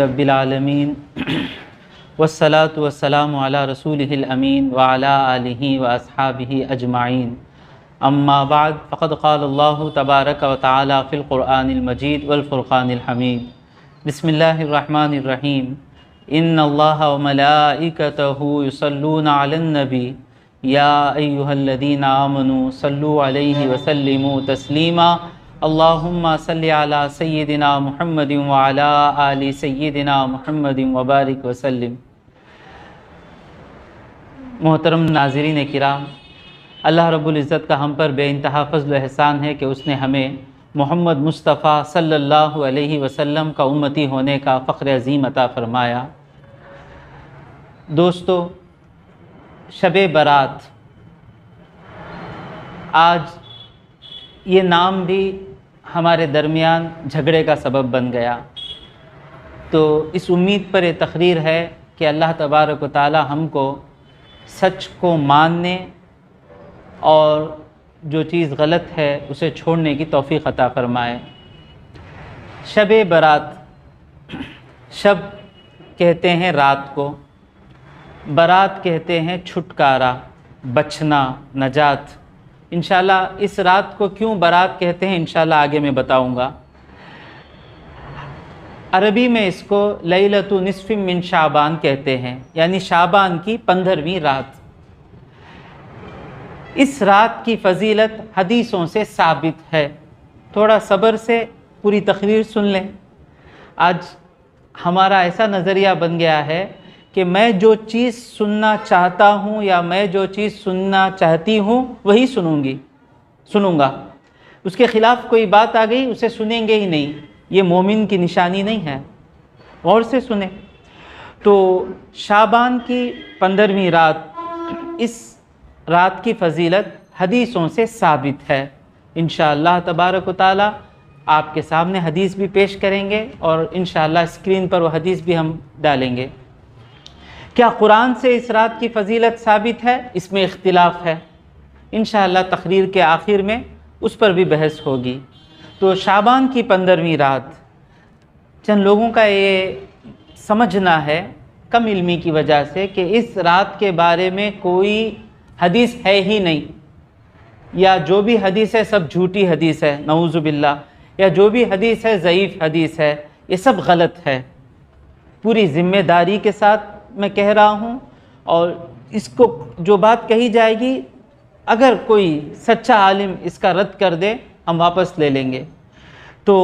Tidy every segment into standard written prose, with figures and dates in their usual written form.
رب العالمین والصلاة والسلام علی رسولہ الامین وعلی آلہ واصحابہ اجمعین اما بعد فقد قال اللہ تبارک و تعالی فی القرآن المجید والفرقان الحمید بسم اللہ الرحمن الرحیم ان اللہ وملائکتہ یصلون علی النبی یا ایہا الذین آمنوا صلوا علیہ وسلموا تسلیما اللہم صلی علی سیدنا محمد وعلی آل سیدنا محمد وبارک وسلم۔ محترم ناظرین کرام، اللہ رب العزت کا ہم پر بے انتہا فضل و احسان ہے کہ اس نے ہمیں محمد مصطفیٰ صلی اللہ علیہ وسلم کا امتی ہونے کا فخر عظیم عطا فرمایا۔ دوستو، شب برات، آج یہ نام بھی ہمارے درمیان جھگڑے کا سبب بن گیا، تو اس امید پر یہ تقریر ہے کہ اللہ تبارک و تعالی ہم کو سچ کو ماننے اور جو چیز غلط ہے اسے چھوڑنے کی توفیق عطا فرمائے۔ شب برات، شب کہتے ہیں رات کو، برات کہتے ہیں چھٹکارا، بچنا، نجات۔ انشاءاللہ اس رات کو کیوں برات کہتے ہیں انشاءاللہ آگے میں بتاؤں گا۔ عربی میں اس کو لیلۃ نصف من شعبان کہتے ہیں، یعنی شعبان کی 15ویں رات۔ اس رات کی فضیلت حدیثوں سے ثابت ہے۔ تھوڑا صبر سے پوری تقریر سن لیں۔ آج ہمارا ایسا نظریہ بن گیا ہے کہ میں جو چیز سننا چاہتا ہوں یا میں جو چیز سننا چاہتی ہوں وہی سنوں گا۔ اس کے خلاف کوئی بات آ گئی اسے سنیں گے ہی نہیں۔ یہ مومن کی نشانی نہیں ہے، غور سے سنیں۔ تو شعبان کی 15ویں رات، اس رات کی فضیلت حدیثوں سے ثابت ہے۔ انشاءاللہ تبارک و تعالی آپ کے سامنے حدیث بھی پیش کریں گے اور انشاءاللہ اسکرین پر وہ حدیث بھی ہم ڈالیں گے۔ کیا قرآن سے اس رات کی فضیلت ثابت ہے؟ اس میں اختلاف ہے۔ انشاءاللہ تقریر کے آخر میں اس پر بھی بحث ہوگی۔ تو شعبان کی 15ویں رات، چند لوگوں کا یہ سمجھنا ہے کم علمی کی وجہ سے کہ اس رات کے بارے میں کوئی حدیث ہے ہی نہیں، یا جو بھی حدیث ہے سب جھوٹی حدیث ہے، نعوذ باللہ، یا جو بھی حدیث ہے ضعیف حدیث ہے، یہ سب غلط ہے۔ پوری ذمہ داری کے ساتھ میں کہہ رہا ہوں، اور اس کو جو بات کہی جائے گی اگر کوئی سچا عالم اس کا رد کر دے ہم واپس لے لیں گے۔ تو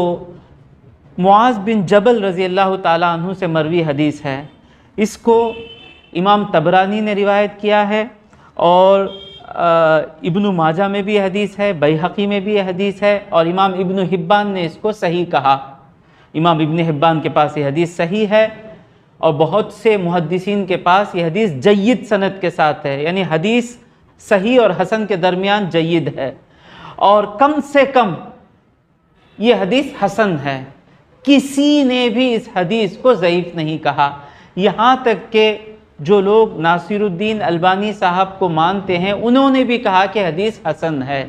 معاذ بن جبل رضی اللہ تعالیٰ عنہ سے مروی حدیث ہے، اس کو امام طبرانی نے روایت کیا ہے، اور ابن ماجہ میں بھی حدیث ہے، بیہقی میں بھی حدیث ہے، اور امام ابن حبان نے اس کو صحیح کہا۔ امام ابن حبان کے پاس یہ حدیث صحیح ہے، اور بہت سے محدثین کے پاس یہ حدیث جید سند کے ساتھ ہے، یعنی حدیث صحیح اور حسن کے درمیان جید ہے، اور کم سے کم یہ حدیث حسن ہے۔ کسی نے بھی اس حدیث کو ضعیف نہیں کہا، یہاں تک کہ جو لوگ ناصر الدین البانی صاحب کو مانتے ہیں انہوں نے بھی کہا کہ حدیث حسن ہے۔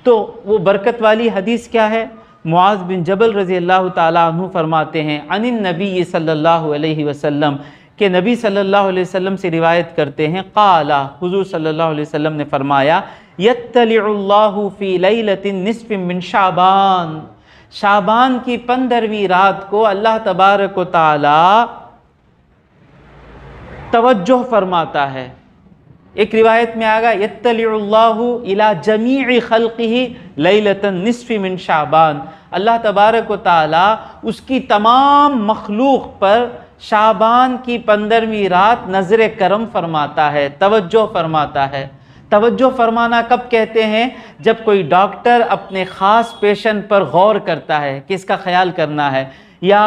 تو وہ برکت والی حدیث کیا ہے؟ معاذ بن جبل رضی اللہ تعالیٰ عنہ فرماتے ہیں عن النبی صلی اللہ علیہ وسلم، کہ نبی صلی اللہ علیہ وسلم سے روایت کرتے ہیں، قال، حضور صلی اللہ علیہ وسلم نے فرمایا، یطلع اللہ فی لیلۃ نصف من شعبان، شعبان کی 15ویں رات کو اللہ تبارک و تعالی توجہ فرماتا ہے۔ ایک روایت میں آگا یطلع اللہ الی جمیع خلقہ لیلۃ نصف من شعبان، اللہ تبارک و تعالی اس کی تمام مخلوق پر شعبان کی 15ویں رات نظر کرم فرماتا ہے، توجہ فرماتا ہے۔ توجہ فرمانا کب کہتے ہیں؟ جب کوئی ڈاکٹر اپنے خاص پیشنٹ پر غور کرتا ہے کہ اس کا خیال کرنا ہے، یا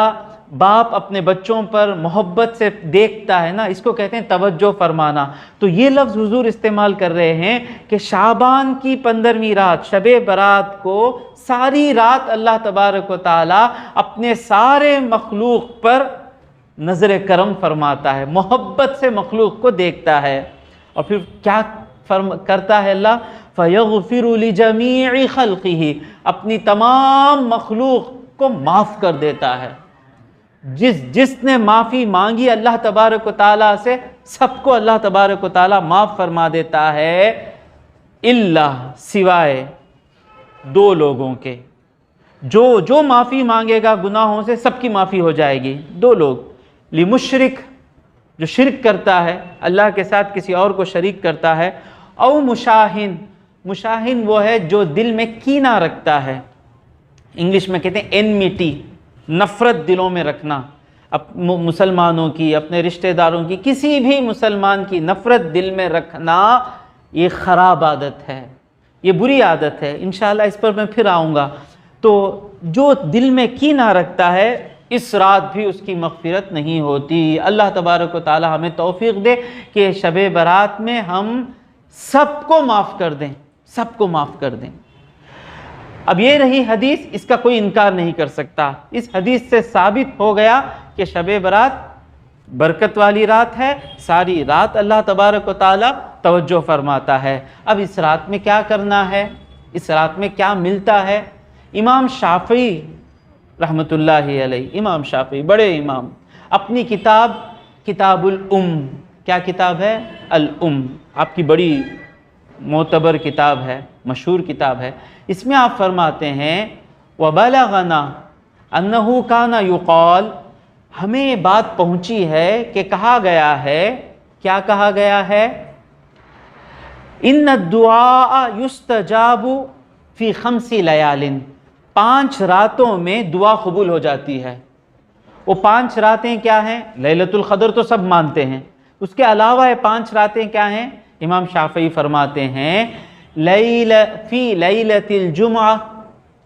باپ اپنے بچوں پر محبت سے دیکھتا ہے نا، اس کو کہتے ہیں توجہ فرمانا۔ تو یہ لفظ حضور استعمال کر رہے ہیں کہ شعبان کی 15ویں رات، شب برات کو ساری رات اللہ تبارک و تعالی اپنے سارے مخلوق پر نظر کرم فرماتا ہے، محبت سے مخلوق کو دیکھتا ہے۔ اور پھر کیا کرتا ہے اللہ؟ فَيَغْفِرُ لِجَمِيعِ خَلْقِهِ، اپنی تمام مخلوق کو معاف کر دیتا ہے۔ جس نے معافی مانگی اللہ تبارک و تعالیٰ سے، سب کو اللہ تبارک و تعالیٰ معاف فرما دیتا ہے، اللہ سوائے دو لوگوں کے۔ جو معافی مانگے گا گناہوں سے سب کی معافی ہو جائے گی، دو لوگ، لمشرک جو شرک کرتا ہے، اللہ کے ساتھ کسی اور کو شریک کرتا ہے، او مشاہن، مشاہن وہ ہے جو دل میں کینہ رکھتا ہے، انگلش میں کہتے ہیں انمیٹی، نفرت دلوں میں رکھنا، مسلمانوں کی، اپنے رشتہ داروں کی، کسی بھی مسلمان کی نفرت دل میں رکھنا، یہ خراب عادت ہے، یہ بری عادت ہے، انشاءاللہ اس پر میں پھر آؤں گا۔ تو جو دل میں کینہ رکھتا ہے اس رات بھی اس کی مغفرت نہیں ہوتی۔ اللہ تبارک و تعالی ہمیں توفیق دے کہ شب برات میں ہم سب کو معاف کر دیں، سب کو معاف کر دیں۔ اب یہ رہی حدیث، اس کا کوئی انکار نہیں کر سکتا۔ اس حدیث سے ثابت ہو گیا کہ شب برات برکت والی رات ہے، ساری رات اللہ تبارک و تعالی توجہ فرماتا ہے۔ اب اس رات میں کیا کرنا ہے، اس رات میں کیا ملتا ہے؟ امام شافعی رحمۃ اللہ علیہ، امام شافعی بڑے امام، اپنی کتاب الام، کیا کتاب ہے؟ الام، آپ کی بڑی معتبر کتاب ہے، مشہور کتاب ہے۔ اس میں آپ فرماتے ہیں وَبَلَغَنَا أَنَّهُ كَانَ يُقَالُ، ہمیں یہ بات پہنچی ہے کہ کہا گیا ہے، کیا کہا گیا ہے؟ إِنَّ الدُّعَاءَ يُسْتَجَابُ فِي 5 لَيَالٍ، 5 راتوں میں دعا قبول ہو جاتی ہے۔ وہ 5 راتیں کیا ہیں؟ لیلۃ القدر تو سب مانتے ہیں، اس کے علاوہ یہ 5 راتیں کیا ہیں؟ امام شافعی فرماتے ہیں فی لیلۃ الجمعہ،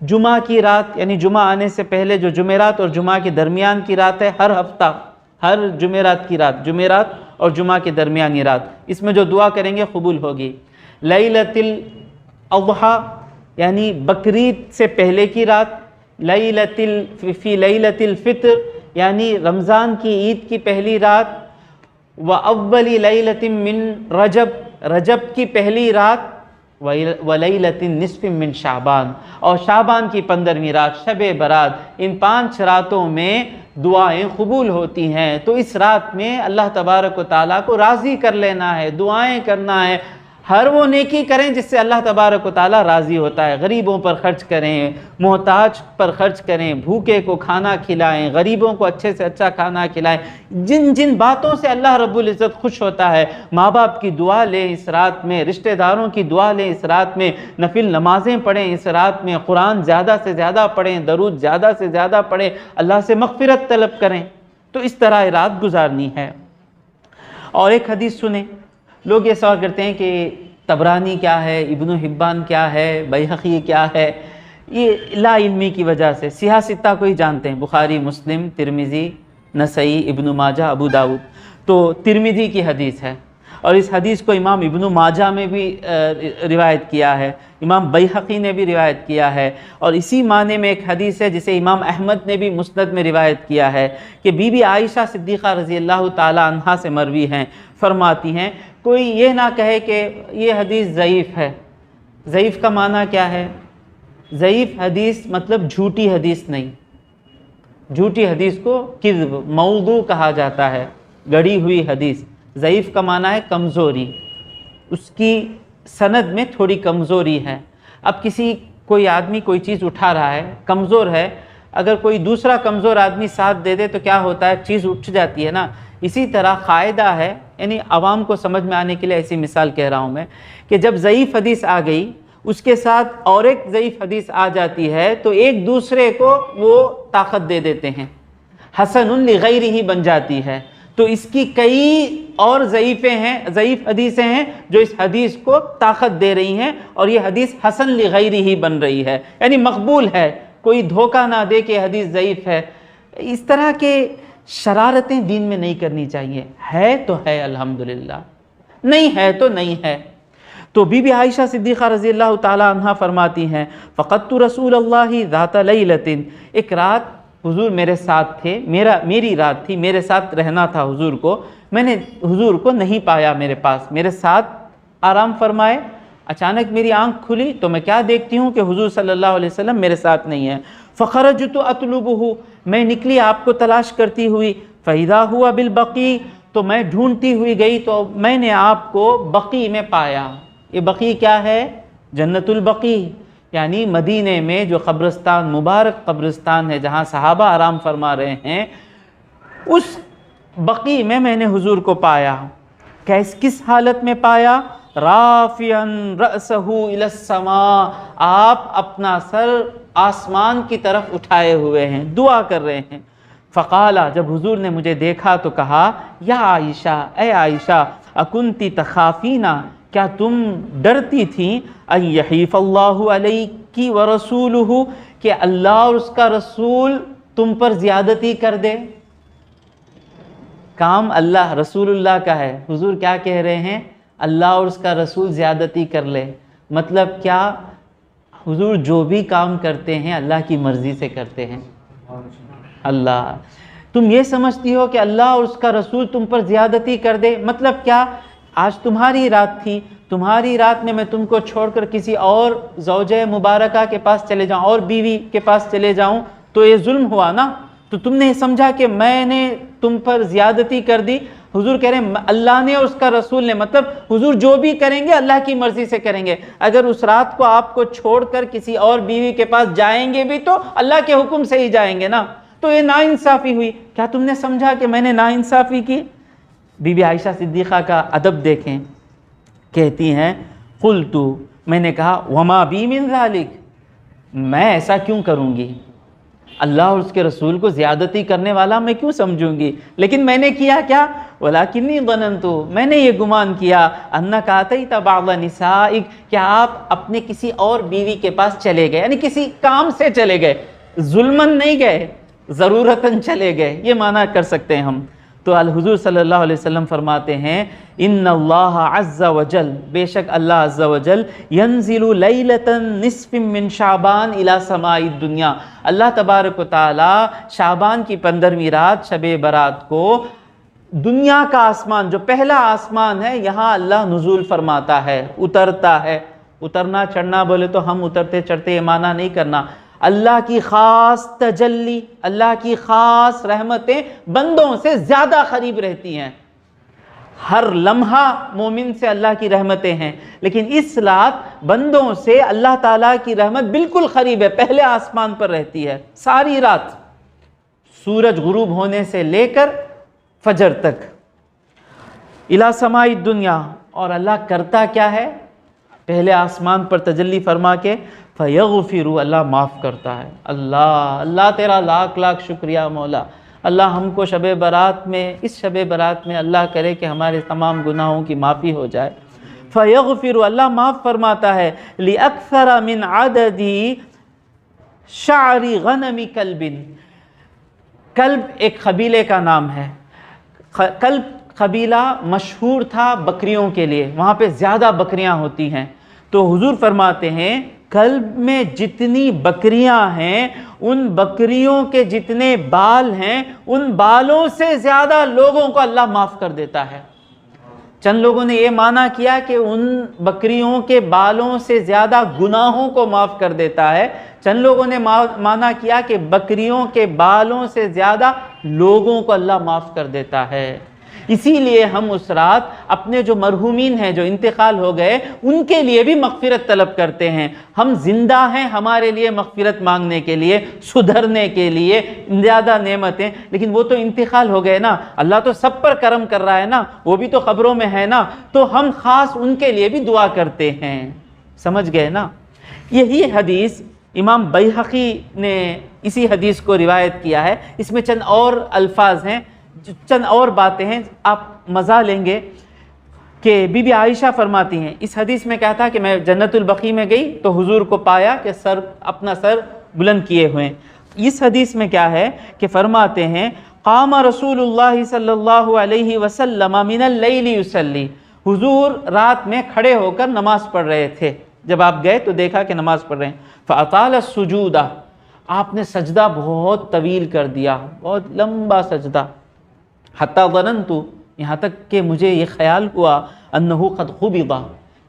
جمعہ کی رات، یعنی جمعہ آنے سے پہلے جو جمعرات اور جمعہ کے درمیان کی رات ہے، ہر ہفتہ ہر جمعرات کی رات، جمعرات اور جمعہ کے درمیانی رات، اس میں جو دعا کریں گے قبول ہوگی۔ لیلۃ الاضحیٰ، یعنی بقرعید سے پہلے کی رات، فی لیلۃ الفطر، یعنی رمضان کی عید کی پہلی رات، وَأَوَّلِ لَيْلَةٍ مِّن رجب کی پہلی رات، وَلَيْلَةٍ نِّصْفٍ مِّن شعبان، اور شعبان کی 15ویں رات، شب برات۔ ان 5 راتوں میں دعائیں قبول ہوتی ہیں۔ تو اس رات میں اللہ تبارک و تعالیٰ کو راضی کر لینا ہے، دعائیں کرنا ہے، ہر وہ نیکی کریں جس سے اللہ تبارک و تعالیٰ راضی ہوتا ہے۔ غریبوں پر خرچ کریں، محتاج پر خرچ کریں، بھوکے کو کھانا کھلائیں، غریبوں کو اچھے سے اچھا کھانا کھلائیں، جن باتوں سے اللہ رب العزت خوش ہوتا ہے۔ ماں باپ کی دعا لیں اس رات میں، رشتہ داروں کی دعا لیں اس رات میں، نفل نمازیں پڑھیں اس رات میں، قرآن زیادہ سے زیادہ پڑھیں، درود زیادہ سے زیادہ پڑھیں، اللہ سے مغفرت طلب کریں۔ تو اس طرح یہ رات گزارنی ہے۔ اور ایک حدیث سنیں، لوگ یہ سوال کرتے ہیں کہ طبرانی کیا ہے، ابن حبان کیا ہے، بیہقی کیا ہے؟ یہ لا علمی کی وجہ سے سیاہ ستہ کو ہی جانتے ہیں، بخاری، مسلم، ترمذی، نسائی، ابن ماجہ، ابو داؤد۔ تو ترمذی کی حدیث ہے، اور اس حدیث کو امام ابن ماجہ میں بھی روایت کیا ہے، امام بیہقی نے بھی روایت کیا ہے، اور اسی معنی میں ایک حدیث ہے جسے امام احمد نے بھی مسند میں روایت کیا ہے کہ بی بی عائشہ صدیقہ رضی اللہ تعالی عنہا سے مروی ہیں، فرماتی ہیں کوئی یہ نہ کہے کہ یہ حدیث ضعیف ہے۔ ضعیف کا معنی کیا ہے؟ ضعیف حدیث مطلب جھوٹی حدیث نہیں، جھوٹی حدیث کو کذب، موضوع کہا جاتا ہے، گڑھی ہوئی حدیث۔ ضعیف کا معنی ہے کمزوری، اس کی سند میں تھوڑی کمزوری ہے۔ اب کوئی آدمی کوئی چیز اٹھا رہا ہے، کمزور ہے، اگر کوئی دوسرا کمزور آدمی ساتھ دے دے تو کیا ہوتا ہے؟ چیز اٹھ جاتی ہے نا۔ اسی طرح قاعدہ ہے، یعنی عوام کو سمجھ میں آنے کے لیے ایسی مثال کہہ رہا ہوں میں، کہ جب ضعیف حدیث آ گئی اس کے ساتھ اور ایک ضعیف حدیث آ جاتی ہے تو ایک دوسرے کو وہ طاقت دے دیتے ہیں، حسن لغیرہ بن جاتی ہے۔ تو اس کی کئی اور ضعیف حدیثیں ہیں جو اس حدیث کو طاقت دے رہی ہیں، اور یہ حدیث حسن لغیرہ بن رہی ہے، یعنی مقبول ہے، کوئی دھوکہ نہ دے کہ حدیث ضعیف ہے۔ اس طرح کے شرارتیں دین میں نہیں کرنی چاہیے، ہے تو ہے الحمدللہ، نہیں ہے تو نہیں ہے۔ تو بی بی عائشہ صدیقہ رضی اللہ تعالی عنہا فرماتی ہیں فقدت رسول اللہ ذات لیلۃ، ایک رات حضور میرے ساتھ تھے، میری رات تھی، میرے ساتھ رہنا تھا حضور کو، میں نے حضور کو نہیں پایا میرے پاس، میرے ساتھ آرام فرمائے، اچانک میری آنکھ کھلی تو میں کیا دیکھتی ہوں کہ حضور صلی اللہ علیہ وسلم میرے ساتھ نہیں ہے۔ فخرجت اطلبہ، میں نکلی آپ کو تلاش کرتی ہوئی۔ فاذا ہوا بالبقیع، تو میں ڈھونڈتی ہوئی گئی تو میں نے آپ کو بقیع میں پایا۔ یہ بقیع کیا ہے؟ جنت البقیع، یعنی مدینے میں جو قبرستان، مبارک قبرستان ہے جہاں صحابہ آرام فرما رہے ہیں، اس بقیع میں نے حضور کو پایا۔ کس حالت میں پایا؟ رافعا رأسہ الی السماء، آپ اپنا سر آسمان کی طرف اٹھائے ہوئے ہیں، دعا کر رہے ہیں۔ فقالا، جب حضور نے مجھے دیکھا تو کہا، یا عائشہ، اے عائشہ، اکنتی تخافینا، کیا تم ڈرتی تھیں ان یحیف اللہ علیک ورسولہ، کہ اللہ اور اس کا رسول تم پر زیادتی کر دے؟ کام اللہ رسول اللہ کا ہے، حضور کیا کہہ رہے ہیں؟ اللہ اور اس کا رسول زیادتی کر لے۔ مطلب کیا؟ حضور جو بھی کام کرتے ہیں اللہ کی مرضی سے کرتے ہیں۔ اللہ، تم یہ سمجھتی ہو کہ اللہ اور اس کا رسول تم پر زیادتی کر دے؟ مطلب کیا؟ آج تمہاری رات تھی، تمہاری رات میں تم کو چھوڑ کر کسی اور زوجہ مبارکہ کے پاس چلے جاؤں، اور بیوی کے پاس چلے جاؤں تو یہ ظلم ہوا نا؟ تو تم نے سمجھا کہ میں نے تم پر زیادتی کر دی؟ حضور کہہ رہے ہیں اللہ نے اور اس کا رسول نے، مطلب حضور جو بھی کریں گے اللہ کی مرضی سے کریں گے۔ اگر اس رات کو آپ کو چھوڑ کر کسی اور بیوی کے پاس جائیں گے بھی تو اللہ کے حکم سے ہی جائیں گے نا، تو یہ ناانصافی ہوئی۔ کیا تم نے سمجھا کہ میں نے ناانصافی کی؟ بی بی عائشہ صدیقہ کا ادب دیکھیں، کہتی ہیں قلت، میں نے کہا وما بی من ذالک، میں ایسا کیوں کروں گی؟ اللہ اور اس کے رسول کو زیادتی کرنے والا میں کیوں سمجھوں گی؟ لیکن میں نے کیا کیا؟ وَلَكِنِّي ظَنَنْتُ، میں نے یہ گمان کیا أَنَّكَ أَتَيْتَ بَعْضَ نِسَائِكَ، کہ آپ اپنے کسی اور بیوی کے پاس چلے گئے، یعنی کسی کام سے چلے گئے، ظلمن نہیں گئے، ضرورتاً چلے گئے، یہ معنی کر سکتے ہیں ہم۔ تو الحضور صلی اللہ علیہ وسلم فرماتے ہیں ان اللہ عز وجل، بے شک اللہ عز وجل، ینزل لیلۃ نصف من شعبان الی سماء الدنیا، اللہ تبارک و تعالی شعبان کی 15ویں رات، شب برات کو دنیا کا آسمان، جو پہلا آسمان ہے، یہاں اللہ نزول فرماتا ہے، اترتا ہے۔ اترنا چڑھنا بولے تو ہم اترتے چڑھتے یہ معنی نہیں کرنا، اللہ کی خاص تجلی، اللہ کی خاص رحمتیں بندوں سے زیادہ قریب رہتی ہیں۔ ہر لمحہ مومن سے اللہ کی رحمتیں ہیں، لیکن اس رات بندوں سے اللہ تعالیٰ کی رحمت بالکل قریب ہے، پہلے آسمان پر رہتی ہے ساری رات، سورج غروب ہونے سے لے کر فجر تک، الی سماء الدنیا۔ اور اللہ کرتا کیا ہے؟ پہلے آسمان پر تجلی فرما کے فیغفر، اللہ معاف کرتا ہے۔ اللہ تیرا لاکھ لاکھ شکریہ مولا، اللہ ہم کو شب برات میں، اس شب برات میں اللہ کرے کہ ہمارے تمام گناہوں کی معافی ہو جائے۔ فیغفر، اللہ معاف فرماتا ہے، لأکثر من عدد شعر غنم کلب، کلب ایک قبیلے کا نام ہے، کلب قبیلہ مشہور تھا بکریوں کے لیے، وہاں پہ زیادہ بکریاں ہوتی ہیں، تو حضور فرماتے ہیں کلب میں جتنی بکریاں ہیں، ان بکریوں کے جتنے بال ہیں، ان بالوں سے زیادہ لوگوں کو اللہ معاف کر دیتا ہے۔ چند لوگوں نے یہ معنی کیا کہ ان بکریوں کے بالوں سے زیادہ گناہوں کو معاف کر دیتا ہے، چند لوگوں نے معنی کیا کہ بکریوں کے بالوں سے زیادہ لوگوں کو اللہ معاف کر دیتا ہے۔ اسی لیے ہم اس رات اپنے جو مرحومین ہیں، جو انتقال ہو گئے، ان کے لیے بھی مغفرت طلب کرتے ہیں۔ ہم زندہ ہیں ہمارے لیے مغفرت مانگنے کے لیے، سدھرنے کے لیے، زیادہ نعمتیں، لیکن وہ تو انتقال ہو گئے نا، اللہ تو سب پر کرم کر رہا ہے نا، وہ بھی تو قبروں میں ہے نا، تو ہم خاص ان کے لیے بھی دعا کرتے ہیں۔ سمجھ گئے نا؟ یہی حدیث امام بیہقی نے اسی حدیث کو روایت کیا ہے، اس میں چند اور الفاظ ہیں، چند اور باتیں ہیں، آپ مزہ لیں گے کہ بی بی عائشہ فرماتی ہیں، اس حدیث میں کہا تھا کہ میں جنت البقیع میں گئی تو حضور کو پایا کہ اپنا سر بلند کیے ہوئے۔ اس حدیث میں کیا ہے کہ فرماتے ہیں قام رسول اللہ صلی اللہ علیہ وسلم من اللیل یصلی، حضور رات میں کھڑے ہو کر نماز پڑھ رہے تھے، جب آپ گئے تو دیکھا کہ نماز پڑھ رہے ہیں۔ فاطال السجود، آپ نے سجدہ بہت طویل کر دیا، بہت لمبا سجدہ۔ حتی ظننت، یہاں تک کہ مجھے یہ خیال ہوا انہ قد قبض،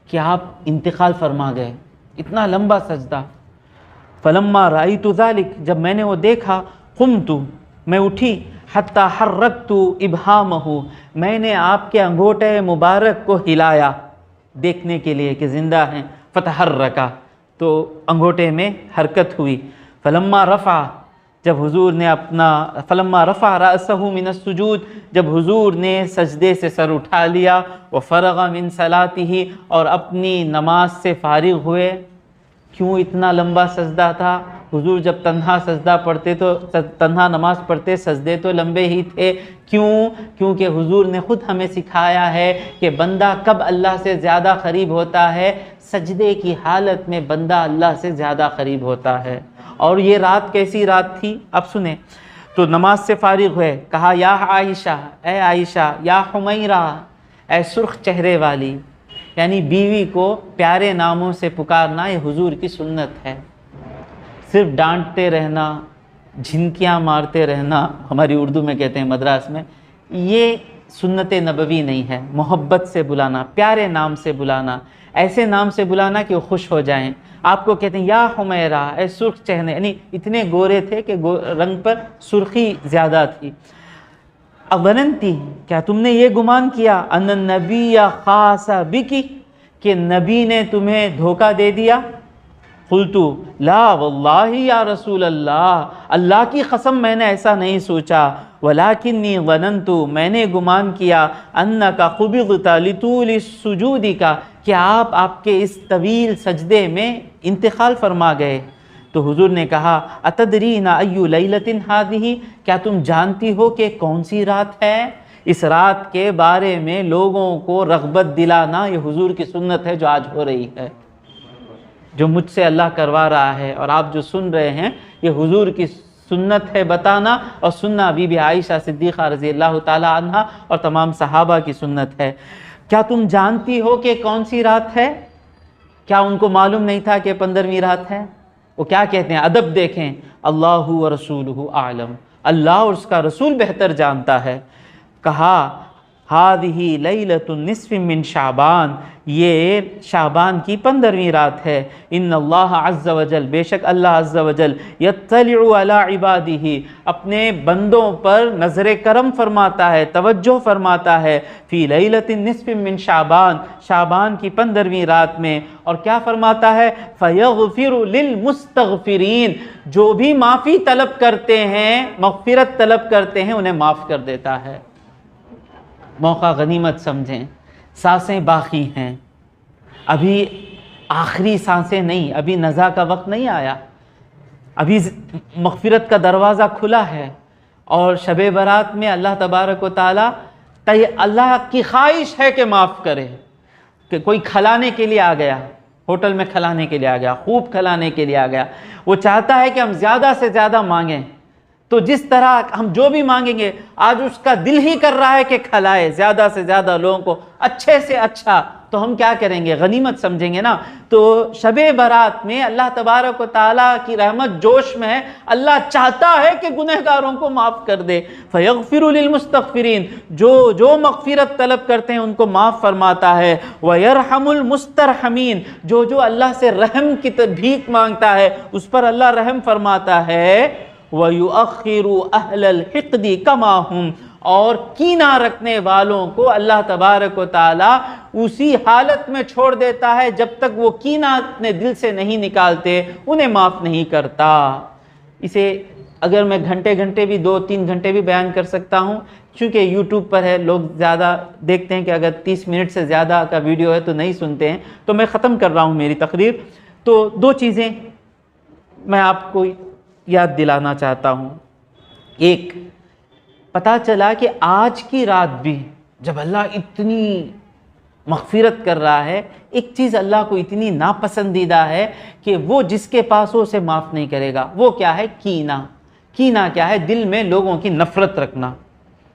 کہ آپ انتقال فرما گئے، اتنا لمبا سجدہ۔ فلما رأیت ذلک، جب میں نے وہ دیکھا، قمت، میں اٹھی، حتی حرکت ابہامہ، میں نے آپ کے انگوٹھے مبارک کو ہلایا دیکھنے کے لیے کہ زندہ ہیں۔ فتحرکا، تو انگوٹھے میں حرکت ہوئی۔ فلما رفع، جب حضور نے فلما رفع رأسہ من السجود، جب حضور نے سجدے سے سر اٹھا لیا، وفرغ من صلاتہ، اور اپنی نماز سے فارغ ہوئے۔ کیوں اتنا لمبا سجدہ تھا؟ حضور جب تنہا سجدہ پڑھتے تو تنہا نماز پڑھتے، سجدے تو لمبے ہی تھے۔ کیوں؟ کیونکہ حضور نے خود ہمیں سکھایا ہے کہ بندہ کب اللہ سے زیادہ قریب ہوتا ہے؟ سجدے کی حالت میں بندہ اللہ سے زیادہ قریب ہوتا ہے۔ اور یہ رات کیسی رات تھی؟ اب سنیں، تو نماز سے فارغ ہوئے، کہا یا عائشہ، اے عائشہ، یا حمیرہ، اے سرخ چہرے والی، یعنی بیوی کو پیارے ناموں سے پکارنا یہ حضور کی سنت ہے۔ صرف ڈانٹتے رہنا، جھنکیاں مارتے رہنا، ہماری اردو میں کہتے ہیں مدراس میں، یہ سنت نبوی نہیں ہے۔ محبت سے بلانا، پیارے نام سے بلانا، ایسے نام سے بلانا کہ وہ خوش ہو جائیں۔ آپ کو کہتے ہیں یا حمیرہ، اے سرخ چہرے، یعنی اتنے گورے تھے کہ رنگ پر سرخی زیادہ تھی۔ اظننتی، کیا تم نے یہ گمان کیا، ان النبی خاص بکی، کہ نبی نے تمہیں دھوکہ دے دیا؟ قلتو لا واللہ یا رسول اللہ، اللہ کی قسم میں نے ایسا نہیں سوچا، ولیکنی ظننت، میں نے گمان کیا، انک قبضت لطول سجودک، کہ آپ کے اس طویل سجدے میں انتقال فرما گئے۔ تو حضور نے کہا اتدرین ای لیلۃ ہذہ، کیا تم جانتی ہو کہ کون سی رات ہے؟ اس رات کے بارے میں لوگوں کو رغبت دلانا یہ حضور کی سنت ہے جو آج ہو رہی ہے، جو مجھ سے اللہ کروا رہا ہے، اور آپ جو سن رہے ہیں یہ حضور کی سنت ہے بتانا، اور سننا بی بی عائشہ صدیقہ رضی اللہ تعالی عنہا اور تمام صحابہ کی سنت ہے۔ کیا تم جانتی ہو کہ کون سی رات ہے؟ کیا ان کو معلوم نہیں تھا کہ 15ویں رات ہے؟ وہ کیا کہتے ہیں، ادب دیکھیں، اللہ و رسولہ اعلم، اللہ اور اس کا رسول بہتر جانتا ہے۔ کہا ہذہ لیلۃ النصف من شعبان، یہ شعبان کی 15ویں رات ہے۔ ان اللہ عز وجل، بے شک اللہ عز وجل، یطلع علی عبادہ، اپنے بندوں پر نظر کرم فرماتا ہے، توجہ فرماتا ہے، فی لیلۃ النصف من شعبان، شعبان کی 15ویں رات میں، اور کیا فرماتا ہے، فیغفر للمستغفرین، جو بھی معافی طلب کرتے ہیں، مغفرت طلب کرتے ہیں، انہیں معاف کر دیتا ہے۔ موقع غنیمت سمجھیں، سانسیں باقی ہیں، ابھی آخری سانسیں نہیں، ابھی نزا کا وقت نہیں آیا، ابھی مغفرت کا دروازہ کھلا ہے، اور شب برات میں اللہ تبارک و تعالیٰ، اللہ کی خواہش ہے کہ معاف کرے۔ کہ کوئی کھلانے کے لیے آ گیا، ہوٹل میں کھلانے کے لیے آ گیا، خوب کھلانے کے لیے آ گیا، وہ چاہتا ہے کہ ہم زیادہ سے زیادہ مانگیں، تو جس طرح ہم جو بھی مانگیں گے، آج اس کا دل ہی کر رہا ہے کہ کھلائے زیادہ سے زیادہ لوگوں کو، اچھے سے اچھا، تو ہم کیا کریں گے؟ غنیمت سمجھیں گے نا۔ تو شب برات میں اللہ تبارک و تعالیٰ کی رحمت جوش میں ہے، اللہ چاہتا ہے کہ گنہگاروں کو معاف کر دے۔ فیغفر للمستغفرین، جو مغفرت طلب کرتے ہیں ان کو معاف فرماتا ہے۔ ویرحم المسترحمین، جو اللہ سے رحم کی بھیک مانگتا ہے اس پر اللہ رحم فرماتا ہے۔ وَيُؤَخِّرُ أَهْلَ الْحِقْدِ كَمَا هُمْ، اور کینہ رکھنے والوں کو اللہ تبارک و تعالیٰ اسی حالت میں چھوڑ دیتا ہے جب تک وہ کینہ اپنے دل سے نہیں نکالتے، انہیں معاف نہیں کرتا۔ اسے اگر میں گھنٹے بھی 2-3 گھنٹے بھی بیان کر سکتا ہوں، چونکہ یوٹیوب پر ہے، لوگ زیادہ دیکھتے ہیں کہ اگر 30 منٹ سے زیادہ کا ویڈیو ہے تو نہیں سنتے ہیں، تو میں ختم کر رہا ہوں میری تقریر۔ تو 2 چیزیں میں آپ کو یاد دلانا چاہتا ہوں۔ ایک، پتہ چلا کہ آج کی رات بھی جب اللہ اتنی مغفرت کر رہا ہے، ایک چیز اللہ کو اتنی ناپسندیدہ ہے کہ وہ جس کے پاس ہو اسے معاف نہیں کرے گا۔ وہ کیا ہے؟ کینہ۔ کینہ کیا ہے؟ دل میں لوگوں کی نفرت رکھنا،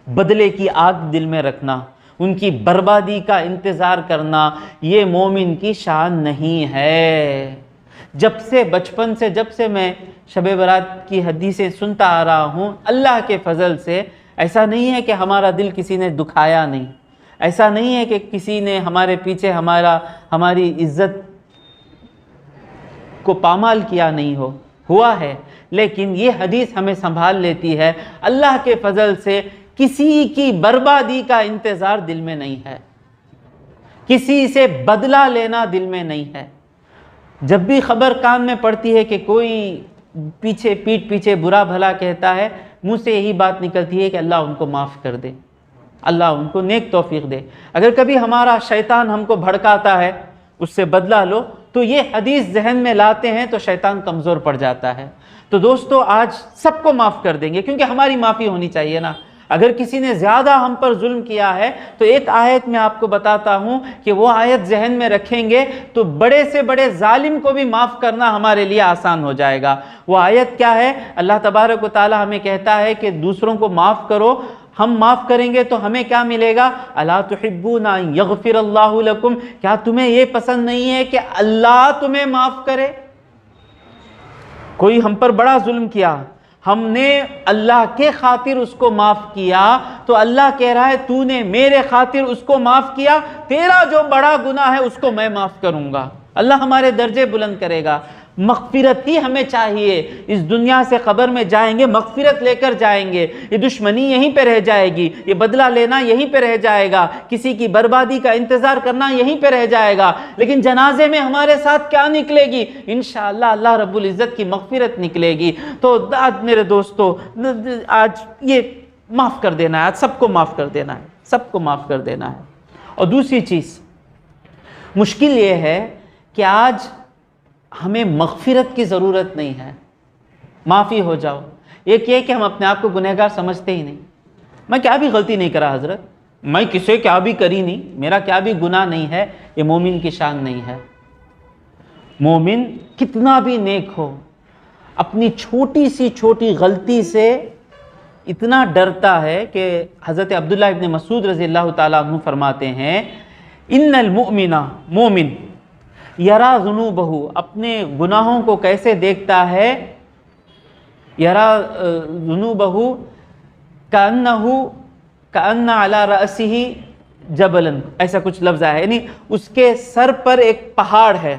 بدلے کی آگ دل میں رکھنا، ان کی بربادی کا انتظار کرنا، یہ مومن کی شان نہیں ہے۔ بچپن سے جب سے میں شب برات کی حدیثیں سنتا آ رہا ہوں، اللہ کے فضل سے ایسا نہیں ہے کہ ہمارا دل کسی نے دکھایا نہیں، ایسا نہیں ہے کہ کسی نے ہمارے پیچھے ہماری عزت کو پامال کیا نہیں ہوا ہے، لیکن یہ حدیث ہمیں سنبھال لیتی ہے۔ اللہ کے فضل سے کسی کی بربادی کا انتظار دل میں نہیں ہے، کسی سے بدلہ لینا دل میں نہیں ہے۔ جب بھی خبر کان میں پڑتی ہے کہ کوئی پیٹھ پیچھے برا بھلا کہتا ہے، منہ سے یہی بات نکلتی ہے کہ اللہ ان کو معاف کر دے، اللہ ان کو نیک توفیق دے۔ اگر کبھی ہمارا شیطان ہم کو بھڑکاتا ہے اس سے بدلہ لو، تو یہ حدیث ذہن میں لاتے ہیں تو شیطان کمزور پڑ جاتا ہے۔ تو دوستو آج سب کو معاف کر دیں گے، کیونکہ ہماری معافی ہونی چاہیے نا۔ اگر کسی نے زیادہ ہم پر ظلم کیا ہے تو ایک آیت میں آپ کو بتاتا ہوں کہ وہ آیت ذہن میں رکھیں گے تو بڑے سے بڑے ظالم کو بھی معاف کرنا ہمارے لیے آسان ہو جائے گا۔ وہ آیت کیا ہے؟ اللہ تبارک و تعالی ہمیں کہتا ہے کہ دوسروں کو معاف کرو، ہم معاف کریں گے تو ہمیں کیا ملے گا؟ الا تحبون ان یغفر اللہ لکم، کیا تمہیں یہ پسند نہیں ہے کہ اللہ تمہیں معاف کرے؟ کوئی ہم پر بڑا ظلم کیا، ہم نے اللہ کے خاطر اس کو معاف کیا، تو اللہ کہہ رہا ہے تو نے میرے خاطر اس کو معاف کیا، تیرا جو بڑا گناہ ہے اس کو میں معاف کروں گا۔ اللہ ہمارے درجے بلند کرے گا۔ مغفرت ہی ہمیں چاہیے۔ اس دنیا سے قبر میں جائیں گے مغفرت لے کر جائیں گے، یہ دشمنی یہیں پہ رہ جائے گی، یہ بدلہ لینا یہیں پہ رہ جائے گا، کسی کی بربادی کا انتظار کرنا یہیں پہ رہ جائے گا، لیکن جنازے میں ہمارے ساتھ کیا نکلے گی؟ انشاءاللہ اللہ رب العزت کی مغفرت نکلے گی۔ تو آج میرے دوستو، آج یہ معاف کر دینا ہے، آج سب کو معاف کر دینا ہے، سب کو معاف کر دینا ہے۔ اور دوسری چیز مشکل یہ ہے کہ آج ہمیں مغفرت کی ضرورت نہیں ہے، معافی ہو جاؤ۔ ایک یہ کہ ہم اپنے آپ کو گنہگار سمجھتے ہی نہیں، میں کیا بھی غلطی نہیں کرا حضرت، میں کسے کیا بھی کری نہیں، میرا کیا بھی گناہ نہیں ہے، یہ مومن کی شان نہیں ہے۔ مومن کتنا بھی نیک ہو، اپنی چھوٹی سی چھوٹی غلطی سے اتنا ڈرتا ہے کہ حضرت عبداللہ ابن مسعود رضی اللہ تعالیٰ عنہ فرماتے ہیں، ان المؤمن، مومن یرا ذنوبہ، اپنے گناہوں کو کیسے دیکھتا ہے؟ یرا ذنوبہ کأن علی رأسہ جبلا، ایسا کچھ لفظ ہے، یعنی اس کے سر پر ایک پہاڑ ہے،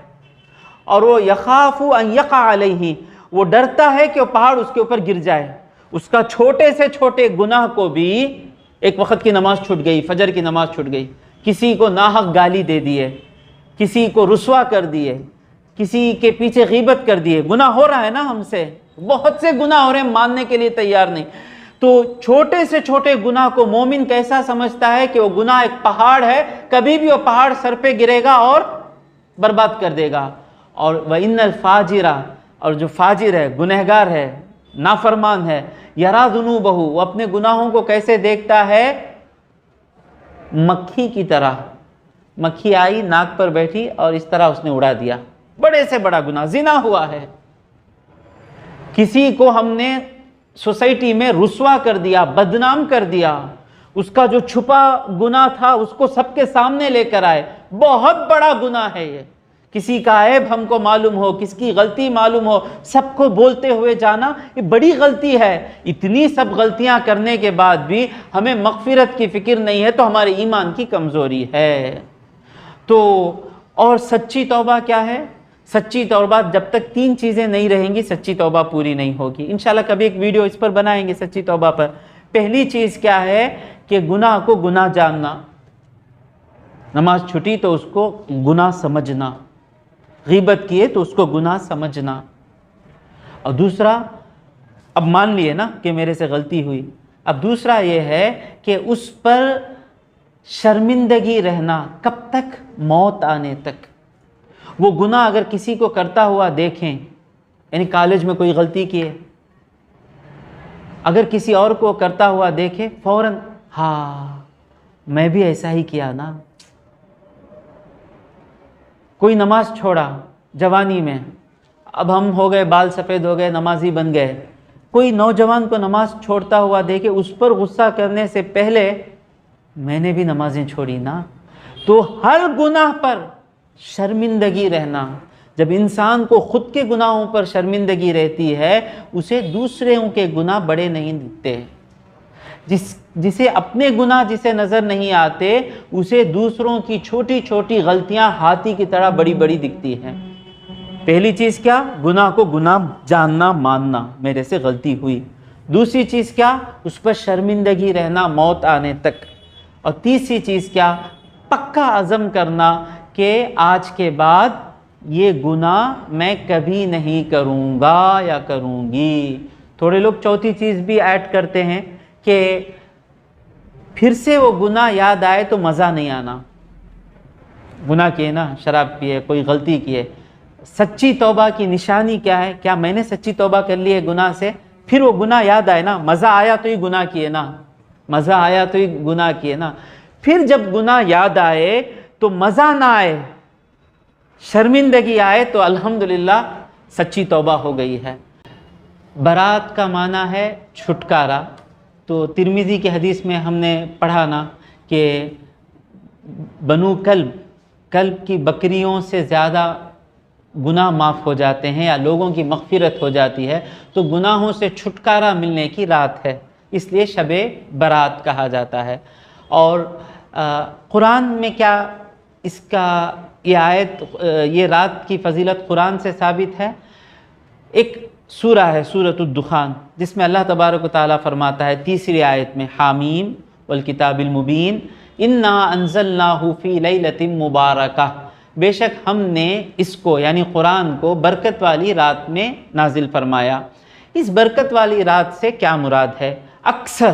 اور وہ یخاف ان یقع علیہ، وہ ڈرتا ہے کہ وہ پہاڑ اس کے اوپر گر جائے۔ اس کا چھوٹے سے چھوٹے گناہ کو بھی، ایک وقت کی نماز چھوٹ گئی، فجر کی نماز چھوٹ گئی، کسی کو ناحق گالی دے دیے، کسی کو رسوا کر دیے، کسی کے پیچھے غیبت کر دیے، گناہ ہو رہا ہے نا ہم سے، بہت سے گناہ ہو رہے ہیں، ماننے کے لیے تیار نہیں۔ تو چھوٹے سے چھوٹے گناہ کو مومن کیسا سمجھتا ہے کہ وہ گناہ ایک پہاڑ ہے، کبھی بھی وہ پہاڑ سر پہ گرے گا اور برباد کر دے گا۔ اور وَإِنَّ الْفَاجِرَ، اور جو فاجر ہے، گنہگار ہے، نافرمان ہے، یرا ذنوبہ، وہ اپنے گناہوں کو کیسے دیکھتا ہے؟ مکھی کی طرح، مکھی آئی ناک پر بیٹھی اور اس طرح اس نے اڑا دیا، بڑے سے بڑا گناہ، زنا ہوا ہے، کسی کو ہم نے سوسائٹی میں رسوا کر دیا، بدنام کر دیا، اس کا جو چھپا گناہ تھا اس کو سب کے سامنے لے کر آئے، بہت بڑا گناہ ہے یہ۔ کسی کا عیب ہم کو معلوم ہو، کس کی غلطی معلوم ہو، سب کو بولتے ہوئے جانا، یہ بڑی غلطی ہے۔ اتنی سب غلطیاں کرنے کے بعد بھی ہمیں مغفرت کی فکر نہیں ہے تو ہمارے ایمان کی کمزوری ہے۔ تو اور سچی توبہ کیا ہے؟ سچی توبہ جب تک تین چیزیں نہیں رہیں گی سچی توبہ پوری نہیں ہوگی۔ انشاءاللہ کبھی ایک ویڈیو اس پر بنائیں گے سچی توبہ پر۔ پہلی چیز کیا ہے کہ گناہ کو گناہ جاننا، نماز چھٹی تو اس کو گناہ سمجھنا، غیبت کیے تو اس کو گناہ سمجھنا۔ اور دوسرا، اب مان لیے نا کہ میرے سے غلطی ہوئی، اب دوسرا یہ ہے کہ اس پر شرمندگی رہنا، کب تک؟ موت آنے تک۔ وہ گناہ اگر کسی کو کرتا ہوا دیکھیں، یعنی کالج میں کوئی غلطی کیے، اگر کسی اور کو کرتا ہوا دیکھیں، فوراً ہاں میں بھی ایسا ہی کیا نا۔ کوئی نماز چھوڑا جوانی میں، اب ہم ہو گئے، بال سفید ہو گئے، نمازی بن گئے، کوئی نوجوان کو نماز چھوڑتا ہوا دیکھے، اس پر غصہ کرنے سے پہلے میں نے بھی نمازیں چھوڑی نا۔ تو ہر گناہ پر شرمندگی رہنا، جب انسان کو خود کے گناہوں پر شرمندگی رہتی ہے، اسے دوسروں کے گناہ بڑے نہیں دکھتے۔ جسے اپنے گناہ جسے نظر نہیں آتے، اسے دوسروں کی چھوٹی چھوٹی غلطیاں ہاتھی کی طرح بڑی بڑی دکھتی ہیں۔ پہلی چیز کیا؟ گناہ کو گناہ جاننا، ماننا، میرے سے غلطی ہوئی۔ دوسری چیز کیا؟ اس پر شرمندگی رہنا موت آنے تک۔ اور تیسری چیز کیا؟ پکا عزم کرنا کہ آج کے بعد یہ گناہ میں کبھی نہیں کروں گا یا کروں گی۔ تھوڑے لوگ چوتھی چیز بھی ایڈ کرتے ہیں کہ پھر سے وہ گناہ یاد آئے تو مزہ نہیں آنا۔ گناہ کیے نا، شراب پیے، کوئی غلطی کیے، سچی توبہ کی نشانی کیا ہے؟ کیا میں نے سچی توبہ کر لی ہے گناہ سے؟ پھر وہ گناہ یاد آئے نا، مزہ آیا تو ہی گناہ کیے نا، مزہ آیا تو ہی گناہ کیے نا۔ پھر جب گناہ یاد آئے تو مزہ نہ آئے، شرمندگی آئے تو الحمدللہ سچی توبہ ہو گئی ہے۔ برات کا معنی ہے چھٹکارا۔ تو ترمذی کی حدیث میں ہم نے پڑھا نا کہ بنو کلب کی بکریوں سے زیادہ گناہ معاف ہو جاتے ہیں یا لوگوں کی مغفرت ہو جاتی ہے، تو گناہوں سے چھٹکارا ملنے کی رات ہے، اس لیے شب برات کہا جاتا ہے۔ اور قرآن میں کیا اس کا یہ آیت، یہ رات کی فضیلت قرآن سے ثابت ہے۔ ایک سورہ ہے سورۃ الدخان، جس میں اللہ تبارک و تعالیٰ فرماتا ہے تیسری آیت میں، حامیم والکتاب المبین انا انزلناہ فی لیلۃ مبارکہ، بے شک ہم نے اس کو یعنی قرآن کو برکت والی رات میں نازل فرمایا۔ اس برکت والی رات سے کیا مراد ہے؟ اکثر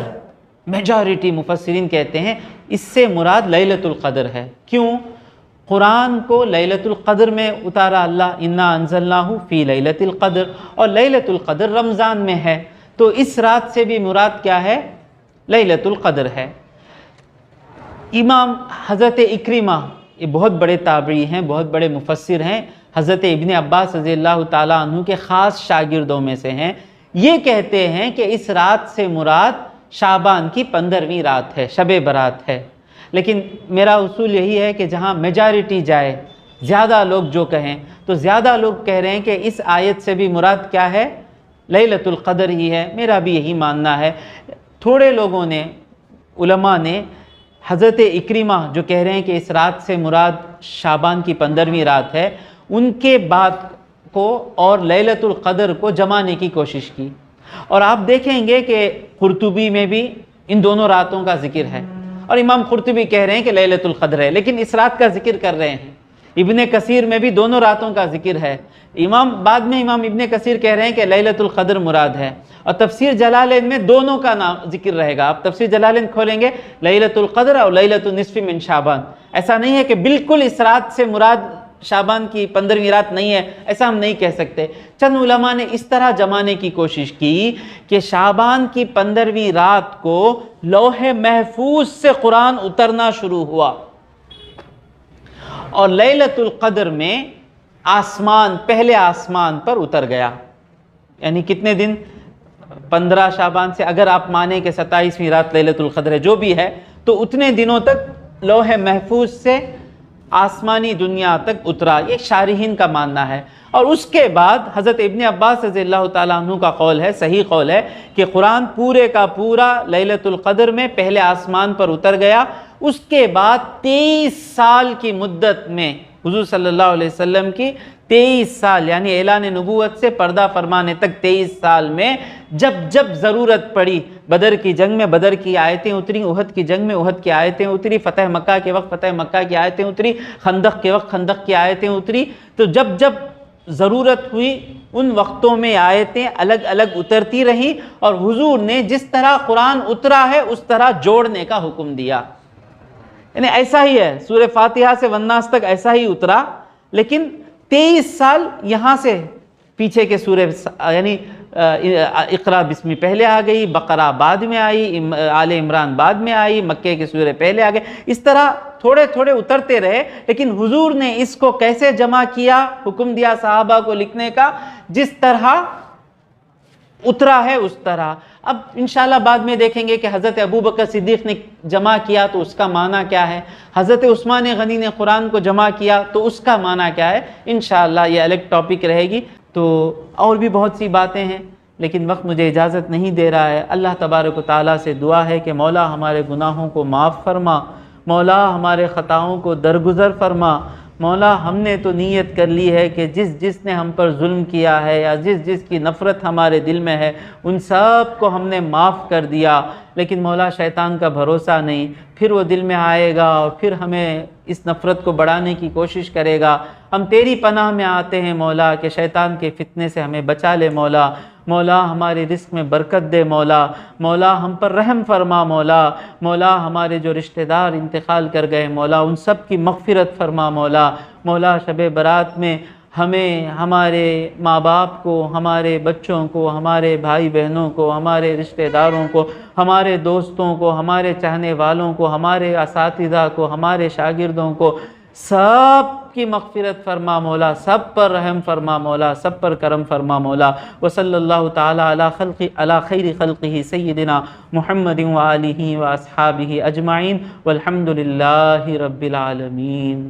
میجارٹی مفسرین کہتے ہیں اس سے مراد لیلۃ القدر ہے۔ کیوں؟ قرآن کو لیلۃ القدر میں اتارا اللہ، انا انزلناہ فی لیلۃ القدر، اور لیلۃ القدر رمضان میں ہے، تو اس رات سے بھی مراد کیا ہے؟ لیلۃ القدر ہے۔ امام حضرت اکرمہ، یہ بہت بڑے تابعی ہیں، بہت بڑے مفسر ہیں، حضرت ابن عباس رضی اللہ تعالیٰ عنہ کے خاص شاگردوں میں سے ہیں، یہ کہتے ہیں کہ اس رات سے مراد شعبان کی 15ویں رات ہے، شب برات ہے۔ لیکن میرا اصول یہی ہے کہ جہاں میجارٹی جائے، زیادہ لوگ جو کہیں، تو زیادہ لوگ کہہ رہے ہیں کہ اس آیت سے بھی مراد کیا ہے؟ لیلۃ القدر ہی ہے۔ میرا بھی یہی ماننا ہے۔ تھوڑے لوگوں نے، علماء نے، حضرت اکرمہ جو کہہ رہے ہیں کہ اس رات سے مراد شعبان کی 15ویں رات ہے، ان کے بات کو اور لیلۃ القدر کو جمانے کی کوشش کی۔ اور آپ دیکھیں گے کہ قرطبی میں بھی ان دونوں راتوں کا ذکر ہے، اور امام قرطبی کہہ رہے ہیں کہ لیلۃ القدر ہے، لیکن اس رات کا ذکر کر رہے ہیں۔ ابن کثیر میں بھی دونوں راتوں کا ذکر ہے۔ بعد میں امام ابن کثیر کہہ رہے ہیں کہ لیلۃ القدر مراد ہے، اور تفسیر جلالین میں دونوں کا نام ذکر رہے گا۔ آپ تفسیر جلالین کھولیں گے، لیلۃ القدر اور لیلۃ النصف من شعبان، ایسا نہیں ہے کہ بالکل اس رات سے مراد شعبان کی 15ویں رات نہیں ہے، ایسا ہم نہیں کہہ سکتے۔ چند علماء نے اس طرح جمانے کی کوشش کی کہ شعبان کی 15ویں رات کو لوح محفوظ سے قرآن اترنا شروع ہوا، اور لیلۃ القدر میں پہلے آسمان پر اتر گیا۔ یعنی کتنے دن؟ 15 شعبان سے اگر آپ مانیں کہ 27ویں رات لیلۃ القدر ہے، جو بھی ہے، تو اتنے دنوں تک لوح محفوظ سے آسمانی دنیا تک اترا، یہ شارحین کا ماننا ہے۔ اور اس کے بعد حضرت ابن عباس رضی اللہ تعالیٰ عنہ کا قول ہے، صحیح قول ہے، کہ قرآن پورے کا پورا لیلۃ القدر میں پہلے آسمان پر اتر گیا۔ اس کے بعد 23 سال کی مدت میں حضور صلی اللہ علیہ وسلم کی 23 سال یعنی اعلان نبوت سے پردہ فرمانے تک 23 سال میں جب ضرورت پڑی، بدر کی جنگ میں بدر کی آیتیں اتری، احد کی جنگ میں احد کی آیتیں اتری، فتح مکہ کے وقت فتح مکہ کی آیتیں اتری، خندق کے وقت خندق کی آیتیں اتری، تو جب ضرورت ہوئی ان وقتوں میں آیتیں الگ الگ اترتی رہیں، اور حضور نے جس طرح قرآن اترا ہے اس طرح جوڑنے کا حکم دیا۔ یعنی ایسا ہی ہے، سورہ فاتحہ سے والناس تک ایسا ہی اترا، لیکن 23 سال یہاں سے پیچھے کے سورہ یعنی اقرا بسمی پہلے آ گئی، بقرہ بعد میں آئی، آل عمران بعد میں آئی، مکے کے سورے پہلے آ گئے، اس طرح تھوڑے تھوڑے اترتے رہے۔ لیکن حضور نے اس کو کیسے جمع کیا؟ حکم دیا صحابہ کو لکھنے کا، جس طرح اترا ہے اس طرح۔ اب انشاءاللہ بعد میں دیکھیں گے کہ حضرت ابوبکر صدیق نے جمع کیا تو اس کا معنی کیا ہے، حضرت عثمان غنی نے قرآن کو جمع کیا تو اس کا معنی کیا ہے۔ انشاءاللہ یہ الگ ٹاپک رہے گی۔ تو اور بھی بہت سی باتیں ہیں لیکن وقت مجھے اجازت نہیں دے رہا ہے۔ اللہ تبارک و تعالیٰ سے دعا ہے کہ مولا ہمارے گناہوں کو معاف فرما، مولا ہمارے خطاؤں کو درگزر فرما۔ مولا ہم نے تو نیت کر لی ہے کہ جس نے ہم پر ظلم کیا ہے یا جس کی نفرت ہمارے دل میں ہے ان سب کو ہم نے معاف کر دیا، لیکن مولا شیطان کا بھروسہ نہیں، پھر وہ دل میں آئے گا اور پھر ہمیں اس نفرت کو بڑھانے کی کوشش کرے گا۔ ہم تیری پناہ میں آتے ہیں مولا کہ شیطان کے فتنے سے ہمیں بچا لے مولا۔ مولا ہمارے رزق میں برکت دے مولا، مولا ہم پر رحم فرما مولا، مولا ہمارے جو رشتہ دار انتقال کر گئے مولا ان سب کی مغفرت فرما مولا۔ مولا شب برات میں ہمیں، ہمارے ماں باپ کو، ہمارے بچوں کو، ہمارے بھائی بہنوں کو، ہمارے رشتہ داروں کو، ہمارے دوستوں کو، ہمارے چاہنے والوں کو، ہمارے اساتذہ کو، ہمارے شاگردوں کو، سب کی مغفرت فرما مولا، سب پر رحم فرما مولا، سب پر کرم فرما مولا۔ وصلی اللہ تعالی علی خیر خلقہ سیدنا محمد وآلہ واصحابہ اجمعین والحمد للہ رب العالمین۔